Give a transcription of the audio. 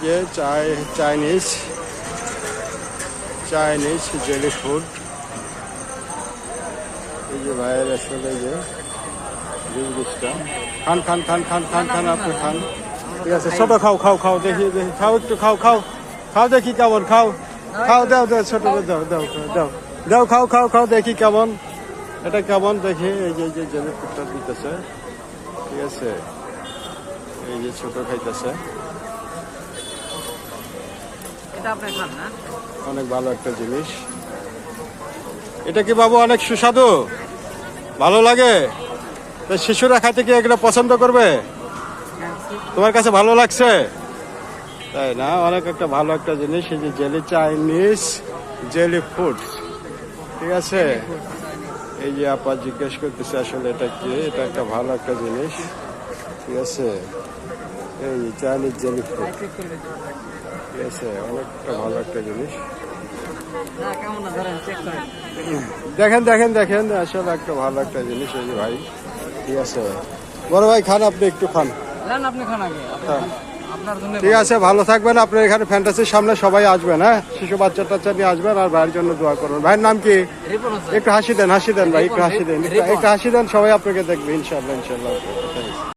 যে Chinese jelly food. এই যে ভাইয়ের আসলে যে বিস্কুটটা খান খান খান খান খান খান আপনি খান। ঠিক আছে, ছোট খাও খাও খাও, দেখি দেখি খাও, একটু খাও খাও খাও, দেখি কেমন, খাও খাও, দাও দাও, ছোট দাও দাও দাও দাও, খাও খাও খাও, দেখি কেমন, এটা কেমন দেখি। এই যে জেলি ফুডটা দিতেছে, ঠিক আছে, এই যে ছোট খাইতেছে, এটা আপনি খান না? অনেক ভালো একটা জিনিস। এটা কি বাবু অনেক সুস্বাদু, ভালো লাগে? তো শিশুরা খাইতে কি এগুলো পছন্দ করবে? তোমার কাছে ভালো লাগছে, তাই না? অনেক একটা ভালো একটা জিনিস। এই যে চাইনিজ জেলি ফুড, ঠিক আছে। এই যে আপা জিজ্ঞেস করতেছে আসলে এটা কি, এটা একটা ভালো একটা জিনিস, ঠিক আছে। এই যে চাইনিজ জেলি ফুড, ঠিক আছে, অনেকটা ভালো একটা জিনিস। দেখেন দেখেন দেখেন, আসলে একটা ভালো একটা জিনিস। এই যে ভাই, ঠিক আছে, বড় ভাই খান, আপনি একটু খান। আপনি খান আগে, আপনার জন্য। ঠিক আছে, ভালো থাকবেন। আপনার এখানে ফ্যান্টাসির সামনে সবাই আসবেন, হ্যাঁ, শিশু বাচ্চা টাচ্চা নিয়ে আসবেন, আর ভাইয়ের জন্য দোয়া করবেন। ভাইয়ের নাম কি? একটু হাসি দেন, হাসি দেন ভাই, একটু হাসি দেন, একটু হাসি দেন, সবাই আপনাকে দেখবে ইনশাল্লাহ ইনশাল্লাহ।